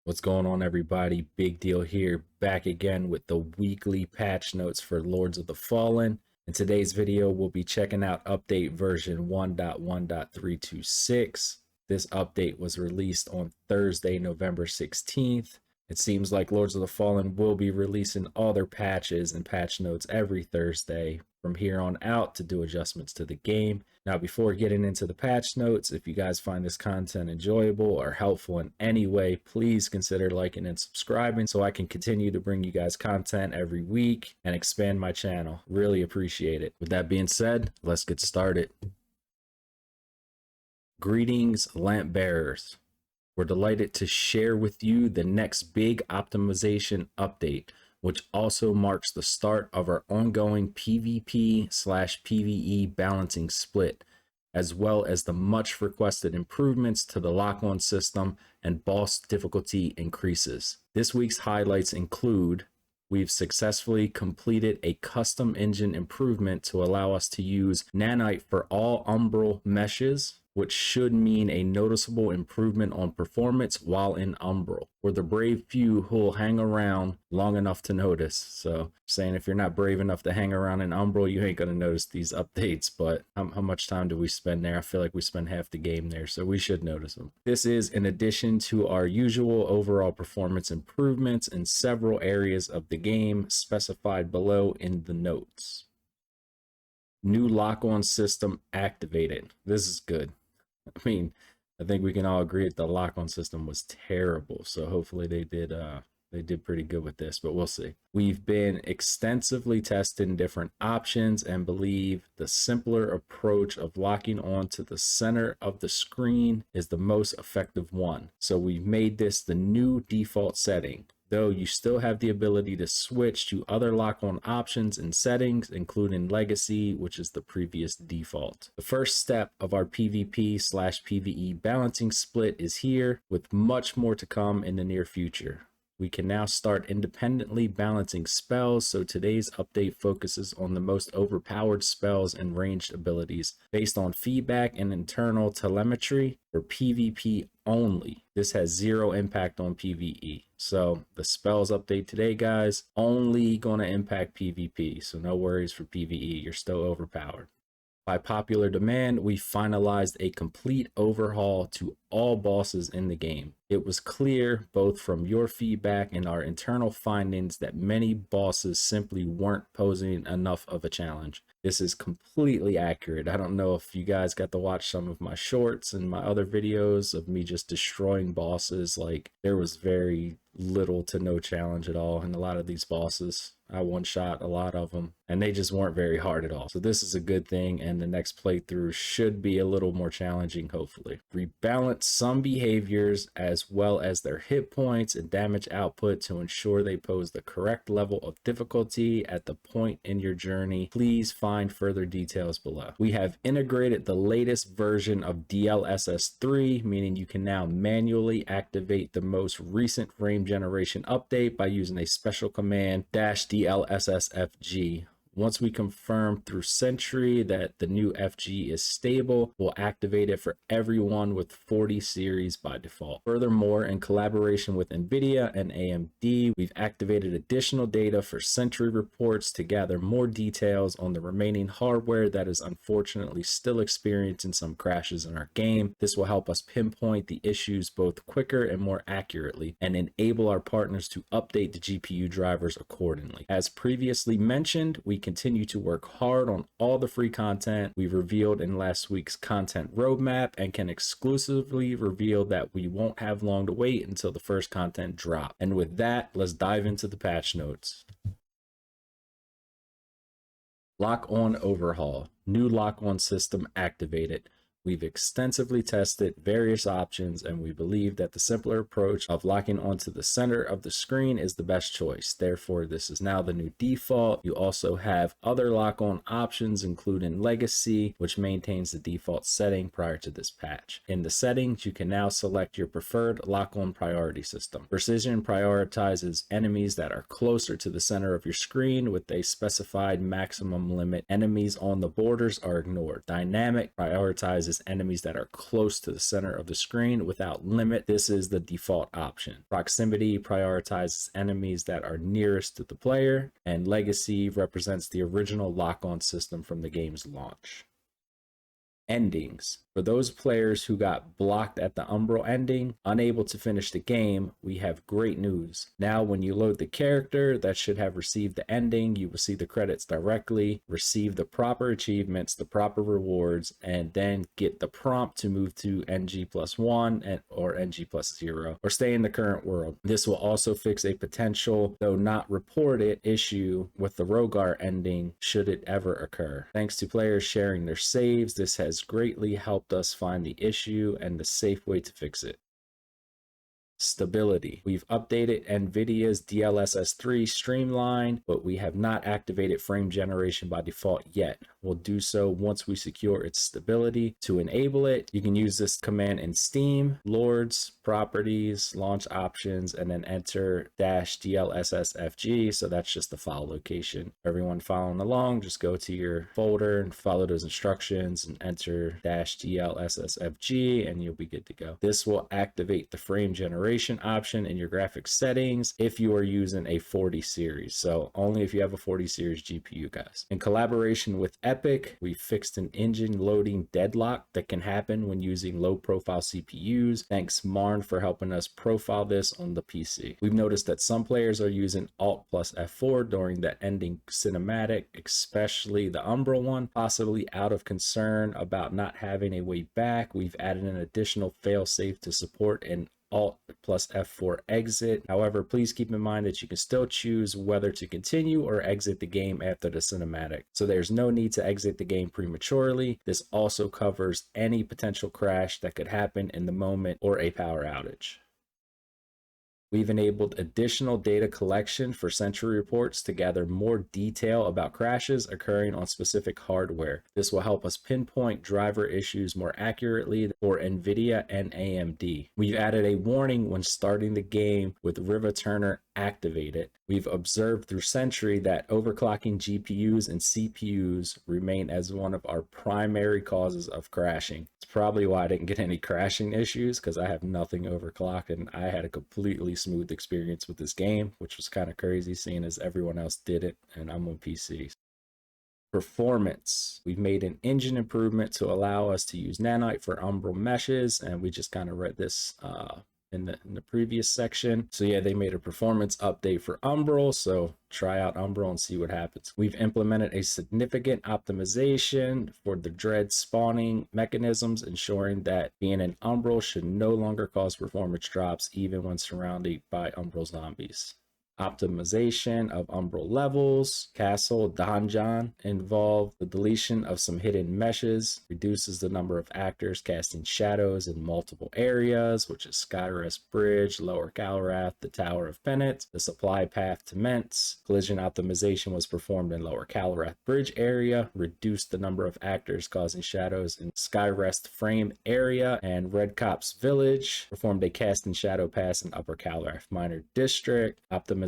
What's going on, everybody? Big Deal here, back again with the weekly patch notes for Lords of the Fallen. In today's video, we'll be checking out update version 1.1.326. This update was released on Thursday, November 16th. It seems like Lords of the Fallen will be releasing all their patches and patch notes every Thursday from here on out to do adjustments to the game. Now, before getting into the patch notes, if you guys find this content enjoyable or helpful in any way, please consider liking and subscribing so I can continue to bring you guys content every week and expand my channel. Really appreciate it. With that being said, let's get started. Greetings, lamp bearers. We're delighted to share with you the next big optimization update, which also marks the start of our ongoing PvP/PvE balancing split, as well as the much requested improvements to the lock-on system and boss difficulty increases. This week's highlights include: we've successfully completed a custom engine improvement to allow us to use nanite for all Umbral meshes, which should mean a noticeable improvement on performance while in Umbral. For the brave few who will hang around long enough to notice. So saying if you're not brave enough to hang around in Umbral, you ain't gonna notice these updates, but how much time do we spend there? I feel like we spend half the game there, so we should notice them. This is in addition to our usual overall performance improvements in several areas of the game specified below in the notes. New lock-on system activated. This is good. I mean, I think we can all agree that the lock-on system was terrible. So hopefully they did pretty good with this, but we'll see. We've been extensively testing different options and believe the simpler approach of locking on to the center of the screen is the most effective one. So we've made this the new default setting, though you still have the ability to switch to other lock-on options and settings, including Legacy, which is the previous default. The first step of our PvP/PvE balancing split is here, with much more to come in the near future. We can now start independently balancing spells, so today's update focuses on the most overpowered spells and ranged abilities based on feedback and internal telemetry for PvP only. This has zero impact on PvE. So the spells update today, guys, only going to impact PvP. So no worries for PvE. You're still overpowered. By popular demand, we finalized a complete overhaul to all bosses in the game. It was clear, both from your feedback and our internal findings, that many bosses simply weren't posing enough of a challenge. This is completely accurate. I don't know if you guys got to watch some of my shorts and my other videos of me just destroying bosses. Like, there was very little to no challenge at all in a lot of these bosses. I one-shot a lot of them, and they just weren't very hard at all. So this is a good thing, and the next playthrough should be a little more challenging, hopefully. Rebalance some behaviors as well as their hit points and damage output to ensure they pose the correct level of difficulty at the point in your journey. Please find further details below. We have integrated the latest version of DLSS 3, meaning you can now manually activate the most recent frame generation update by using a special command -DLSSFG. Once we confirm through Sentry that the new FG is stable, we'll activate it for everyone with 40 series by default. Furthermore, in collaboration with NVIDIA and AMD, we've activated additional data for Sentry reports to gather more details on the remaining hardware that is unfortunately still experiencing some crashes in our game. This will help us pinpoint the issues both quicker and more accurately, and enable our partners to update the GPU drivers accordingly. As previously mentioned, we continue to work hard on all the free content we revealed in last week's content roadmap, and can exclusively reveal that we won't have long to wait until the first content drop. And with that, let's dive into the patch notes. Lock-on overhaul. New lock-on system activated. We've extensively tested various options, and we believe that the simpler approach of locking onto the center of the screen is the best choice. Therefore, this is now the new default. You also have other lock-on options, including Legacy, which maintains the default setting prior to this patch. In the settings, you can now select your preferred lock-on priority system. Precision prioritizes enemies that are closer to the center of your screen with a specified maximum limit. Enemies on the borders are ignored. Dynamic prioritizes prioritizes enemies that are close to the center of the screen without limit. This is the default option. Proximity prioritizes enemies that are nearest to the player, and legacy represents the original lock-on system from the game's launch. Endings. For those players who got blocked at the Umbral ending, unable to finish the game, we have great news. Now, when you load the character that should have received the ending, you will see the credits directly, receive the proper achievements, the proper rewards, and then get the prompt to move to NG+1 or NG+0, or stay in the current world. This will also fix a potential, though not reported, issue with the Rogar ending should it ever occur. Thanks to players sharing their saves, this has greatly helped us find the issue and the safe way to fix it. Stability. We've updated NVIDIA's DLSS3 streamline, but we have not activated frame generation by default yet. We'll do so once we secure its stability. To enable it, you can use this command in Steam, Lords, Properties, Launch Options, and then enter -DLSSFG. So that's just the file location. Everyone following along, just go to your folder and follow those instructions and enter -DLSSFG and you'll be good to go. This will activate the frame generation option in your graphics settings if you are using a 40 series. So only if you have a 40 series GPU, guys. In collaboration with Epic, we fixed an engine loading deadlock that can happen when using low profile CPUs. Thanks Marn for helping us profile this on the PC. We've noticed that some players are using Alt plus F4 during the ending cinematic, especially the Umbral one, possibly out of concern about not having a way back. We've added an additional failsafe to support an Alt plus F4 exit. However, please keep in mind that you can still choose whether to continue or exit the game after the cinematic. So there's no need to exit the game prematurely. This also covers any potential crash that could happen in the moment or a power outage. We've enabled additional data collection for Sentry reports to gather more detail about crashes occurring on specific hardware. This will help us pinpoint driver issues more accurately for NVIDIA and AMD. We've added a warning when starting the game with Riva Turner activated. We've observed through Sentry that overclocking GPUs and CPUs remain as one of our primary causes of crashing. It's probably why I didn't get any crashing issues, because I have nothing overclocked and I had a completely smooth experience with this game, which was kind of crazy seeing as everyone else did it and I'm on PC. Performance. We've made an engine improvement to allow us to use Nanite for Umbral meshes, and we just kind of read this in the previous section. So yeah, they made a performance update for Umbral, so try out Umbral and see what happens. We've implemented a significant optimization for the dread spawning mechanisms, ensuring that being an Umbral should no longer cause performance drops even when surrounded by Umbral zombies. Optimization of Umbral levels. Castle Donjon involved the deletion of some hidden meshes, reduces the number of actors casting shadows in multiple areas, which is Skyrest Bridge, Lower Calrath, the Tower of Penance, the supply path to Mentz. Collision optimization was performed in Lower Calrath Bridge area, reduced the number of actors causing shadows in Skyrest Frame area, and Red Copse Village performed a cast and shadow pass in Upper Calrath Minor District. Optimization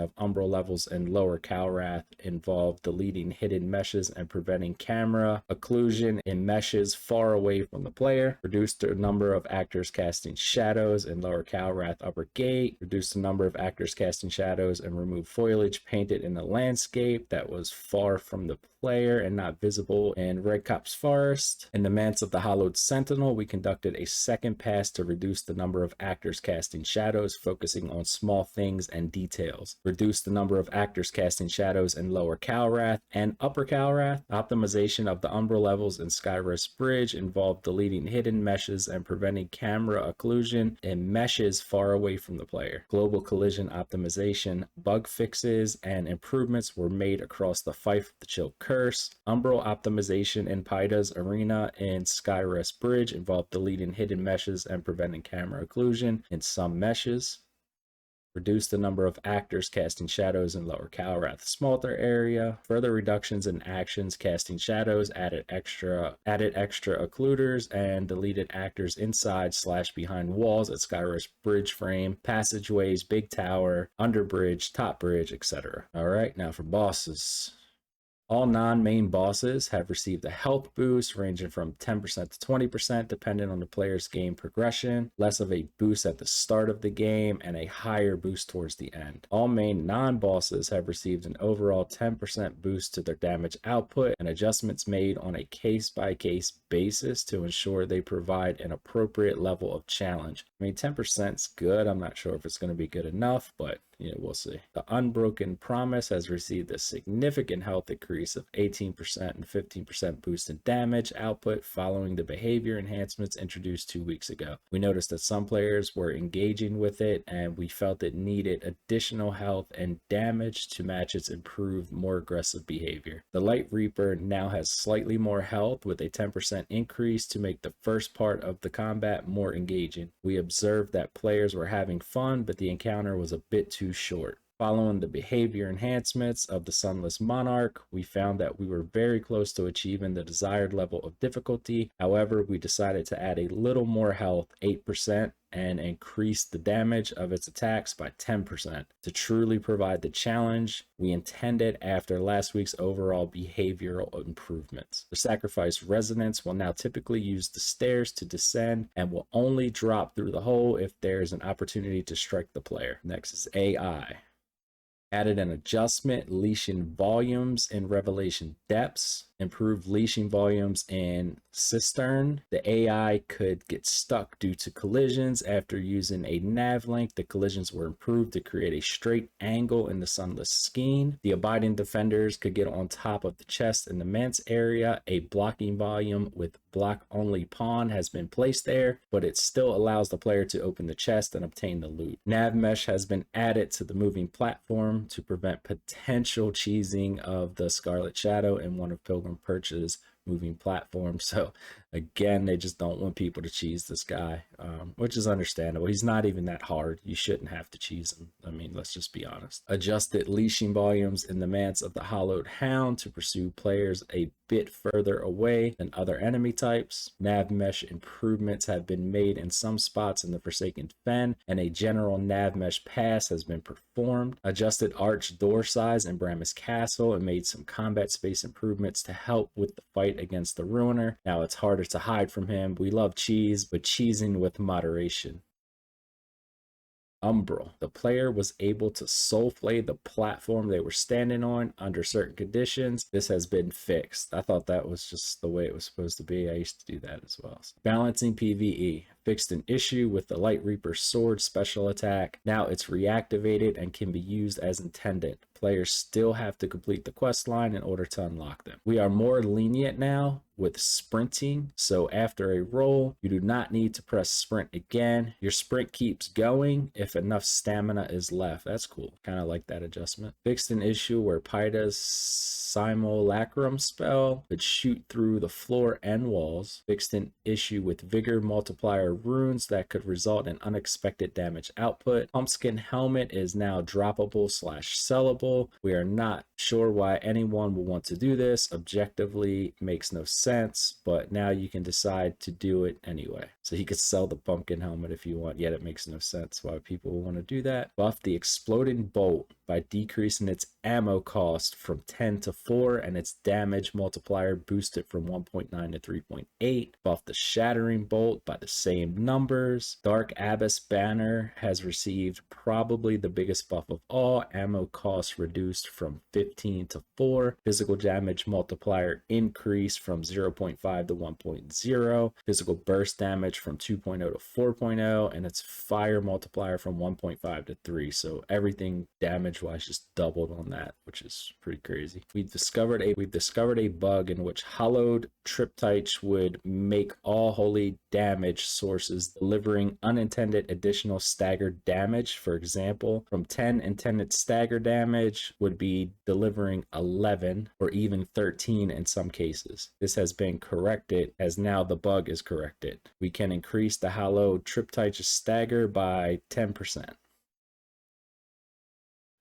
of Umbral levels in Lower Calrath involved deleting hidden meshes and preventing camera occlusion in meshes far away from the player. Reduced the number of actors casting shadows in Lower Calrath Upper Gate. Reduced the number of actors casting shadows and removed foliage painted in the landscape that was far from the player and not visible in Red Copse Forest. In the Manse of the Hollowed Sentinel, we conducted a second pass to reduce the number of actors casting shadows, focusing on small things and details. Reduce the number of actors casting shadows in Lower Calrath and Upper Calrath. Optimization of the Umbral levels in Skyrest Bridge involved deleting hidden meshes and preventing camera occlusion in meshes far away from the player. Global collision optimization, bug fixes, and improvements were made across the Fife of the Chill Curse. Umbral optimization in Pyda's Arena in Skyrest Bridge involved deleting hidden meshes and preventing camera occlusion in some meshes. Reduce the number of actors casting shadows in Lower Calrath Smelter area. Further reductions in actions casting shadows, added extra occluders, and deleted actors inside / behind walls at Skyrest Bridge frame, passageways, big tower, under bridge, top bridge, etc. All right, now for bosses. All non-main bosses have received a health boost ranging from 10% to 20% depending on the player's game progression, less of a boost at the start of the game, and a higher boost towards the end. All main non-bosses have received an overall 10% boost to their damage output, and adjustments made on a case-by-case basis to ensure they provide an appropriate level of challenge. I mean, 10% is good. I'm not sure if it's going to be good enough, but yeah, we'll see. The Unbroken Promise has received a significant health increase of 18% and 15% boost in damage output following the behavior enhancements introduced 2 weeks ago. We noticed that some players were engaging with it, and we felt it needed additional health and damage to match its improved, more aggressive behavior. The Light Reaper now has slightly more health with a 10% increase to make the first part of the combat more engaging. We observed that players were having fun, but the encounter was a bit too short. Following the behavior enhancements of the Sunless Monarch, we found that we were very close to achieving the desired level of difficulty. However, we decided to add a little more health, 8%, and increase the damage of its attacks by 10% to truly provide the challenge we intended after last week's overall behavioral improvements. The sacrificed residents will now typically use the stairs to descend and will only drop through the hole if there is an opportunity to strike the player. Next is AI. Added an adjustment, leashing volumes in Revelation Depths, improved leashing volumes in Cistern. The AI could get stuck due to collisions. After using a nav link, the collisions were improved to create a straight angle in the Sunless Skein. The Abiding Defenders could get on top of the chest in the manse area. A blocking volume with block-only pawn has been placed there, but it still allows the player to open the chest and obtain the loot. Nav mesh has been added to the moving platform to prevent potential cheesing of the Scarlet Shadow in one of Pilgrim Perch's moving platforms. So again, they just don't want people to cheese this guy, which is understandable. He's not even that hard. You shouldn't have to cheese him. I mean, let's just be honest. Adjusted leashing volumes in the Manse of the Hollowed Hound to pursue players a bit further away than other enemy types. Nav mesh improvements have been made in some spots in the Forsaken Fen, and a general nav mesh pass has been performed. Adjusted arch door size in Brammis Castle and made some combat space improvements to help with the fight against the Ruiner. Now it's harder to hide from him. We love cheese, but cheesing with moderation. Umbral. The player was able to soul flay the platform they were standing on under certain conditions. This has been fixed. I thought that was just the way it was supposed to be. I used to do that as well. So, balancing PvE. Fixed an issue with the Light Reaper sword special attack. Now it's reactivated and can be used as intended. Players still have to complete the quest line in order to unlock them. We are more lenient now with sprinting, so after a roll, you do not need to press sprint again. Your sprint keeps going if enough stamina is left. That's cool. Kind of like that adjustment. Fixed an issue where Pyda's simulacrum spell could shoot through the floor and walls. Fixed an issue with vigor multiplier runes that could result in unexpected damage output. Pumpskin helmet is now droppable / sellable. We are not sure why anyone will want to do this. Objectively makes no sense, but now you can decide to do it anyway. So he could sell the pumpkin helmet if you want, yet it makes no sense why people will want to do that. Buff the exploding bolt by decreasing its ammo cost from 10 to 4 and its damage multiplier boosted from 1.9 to 3.8. Buff the shattering bolt by the same numbers. Dark Abyss banner has received probably the biggest buff of all. Ammo cost reduced from 15 to 4. Physical damage multiplier increased from 0.5 to 1.0. Physical burst damage from 2.0 to 4.0, and its fire multiplier from 1.5 to 3. So everything damage wise just doubled on that, which is pretty crazy. We've discovered a bug in which hollowed triptychs would make all holy damage sources, delivering unintended additional staggered damage. For example, from 10 intended stagger damage would be delivering 11 or even 13 in some cases. This has been corrected, as now the bug is corrected. We can increase the hollowed triptych stagger by 10%.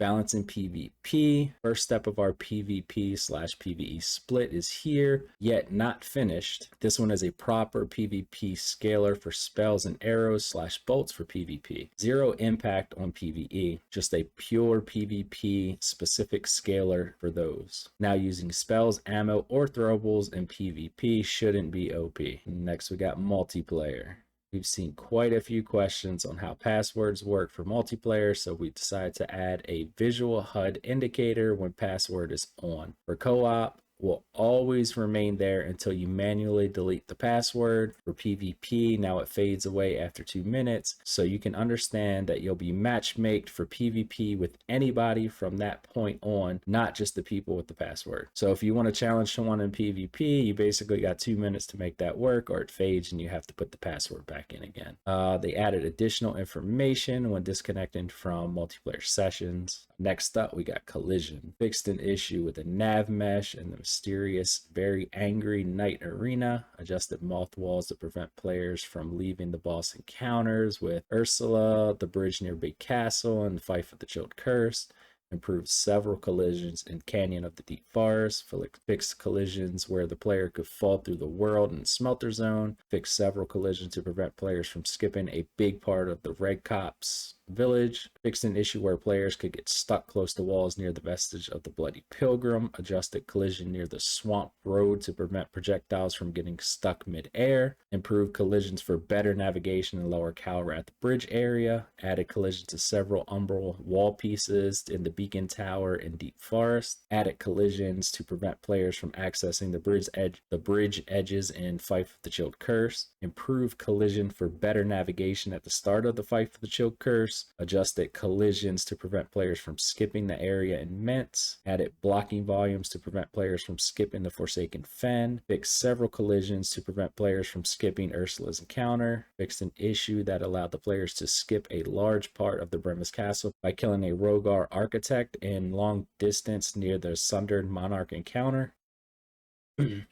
Balancing PvP. First step of our PvP/PvE split is here, yet not finished. This one is a proper PvP scaler for spells and arrows/bolts for PvP. Zero impact on PvE, just a pure PvP specific scaler for those. Now using spells, ammo, or throwables in PvP shouldn't be OP. Next we got multiplayer. We've seen quite a few questions on how passwords work for multiplayer, so we decided to add a visual HUD indicator when password is on. For co-op, will always remain there until you manually delete the password. For PvP, now it fades away after 2 minutes, so you can understand that you'll be matchmaked for PvP with anybody from that point on, not just the people with the password. So if you want to challenge someone in PvP, you basically got 2 minutes to make that work, or it fades and you have to put the password back in again. They added additional information when disconnecting from multiplayer sessions. Next up, we got collision. Fixed an issue with the nav mesh and the mysterious, very angry night arena. Adjusted moth walls to prevent players from leaving the boss encounters with Ursula, the bridge near Big Castle, and the fight for the Chilled Curse. Improved several collisions in Canyon of the Deep Forest. Fixed collisions where the player could fall through the world in Smelter Zone. Fixed several collisions to prevent players from skipping a big part of the Red Cops village. Fixed an issue where players could get stuck close to walls near the vestige of the Bloody Pilgrim. Adjusted collision near the Swamp Road to prevent projectiles from getting stuck mid-air. Improved collisions for better navigation in Lower Calrath Bridge area. Added collisions to several Umbral wall pieces in the Beacon Tower in Deep Forest. Added collisions to prevent players from accessing the bridge edges in Fight for the Chilled Curse. Improved collision for better navigation at the start of the Fight for the Chilled Curse. Adjusted collisions to prevent players from skipping the area in Mints. Added blocking volumes to prevent players from skipping the Forsaken Fen. Fixed several collisions to prevent players from skipping Ursula's encounter. Fixed an issue that allowed the players to skip a large part of the Bremis Castle by killing a Rogar architect in long distance near the Sundered Monarch encounter.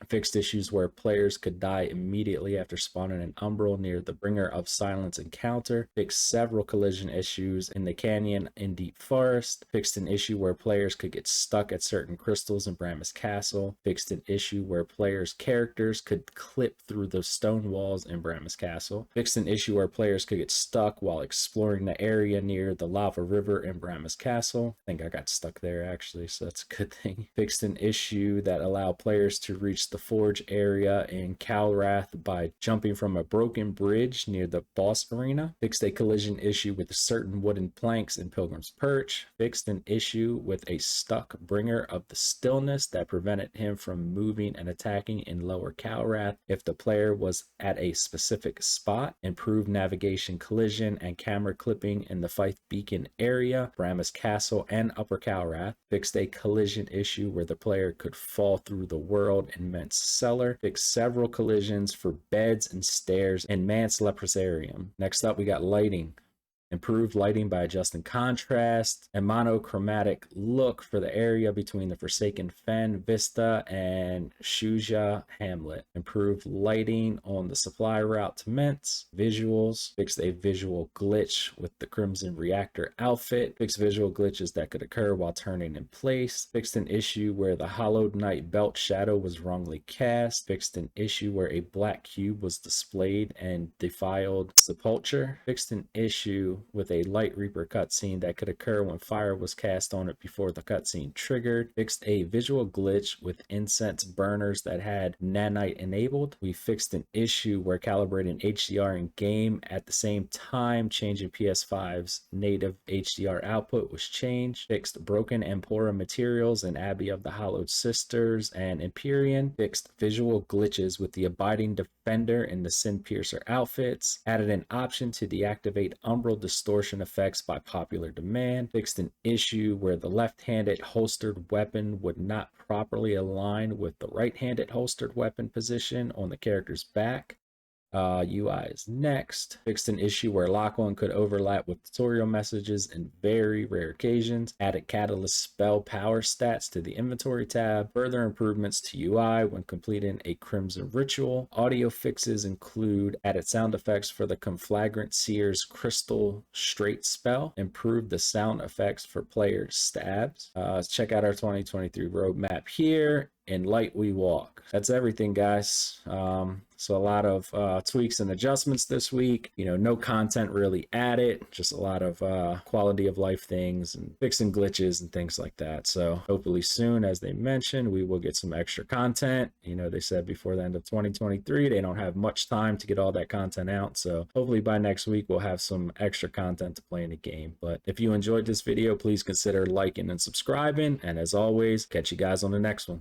Fixed issues where players could die immediately after spawning an Umbral near the Bringer of Silence encounter. Fixed several collision issues in the canyon in Deep Forest. Fixed an issue where players could get stuck at certain crystals in Bremis Castle. Fixed an issue where players' characters could clip through the stone walls in Bremis Castle. Fixed an issue where players could get stuck while exploring the area near the Lava River in Bremis Castle. I think I got stuck there actually, so that's a good thing. Fixed an issue that allowed players to reach the forge area in Calrath by jumping from a broken bridge near the boss arena. Fixed a collision issue with certain wooden planks in Pilgrim's Perch. Fixed an issue with a stuck Bringer of the Stillness that prevented him from moving and attacking in Lower Calrath if the player was at a specific spot. Improved navigation collision and camera clipping in the Fife Beacon area, Bremis Castle, and Upper Calrath. Fixed a collision issue where the player could fall through the world in Mance Cellar. Fixed several collisions for beds and stairs in Mance Leprosarium. Next up, we got lighting. Improved lighting by adjusting contrast and monochromatic look for the area between the Forsaken Fen Vista and Shuja Hamlet. Improved lighting on the supply route to Mintz. Visuals. Fixed a visual glitch with the Crimson Reactor outfit. Fixed visual glitches that could occur while turning in place. Fixed an issue where the Hollowed Knight belt shadow was wrongly cast. Fixed an issue where a black cube was displayed and defiled sepulture. Fixed an issue with a Light Reaper cutscene that could occur when fire was cast on it before the cutscene triggered. Fixed a visual glitch with incense burners that had nanite enabled. We fixed an issue where calibrating HDR in game at the same time changing PS5's native HDR output was changed. Fixed broken Ampora materials in Abbey of the Hallowed Sisters and Empyrean. Fixed visual glitches with the Abiding Defender in the Sin Piercer outfits. Added an option to deactivate Umbral distortion effects by popular demand. Fixed an issue where the left-handed holstered weapon would not properly align with the right-handed holstered weapon position on the character's back. UI is next. Fixed an issue where lock-on could overlap with tutorial messages in very rare occasions. Added catalyst spell power stats to the inventory tab. Further improvements to UI when completing a crimson ritual. Audio fixes include added sound effects for the Conflagrant Seer's Crystal Straight spell. Improved the sound effects for players' stabs. Check out our 2023 roadmap here. In light we walk. That's everything, guys. So a lot of tweaks and adjustments this week. You know, no content really added, just a lot of quality of life things and fixing glitches and things like that. So hopefully soon, as they mentioned, we will get some extra content. You know, they said before the end of 2023, they don't have much time to get all that content out. So hopefully by next week, we'll have some extra content to play in the game. But if you enjoyed this video, please consider liking and subscribing. And as always, catch you guys on the next one.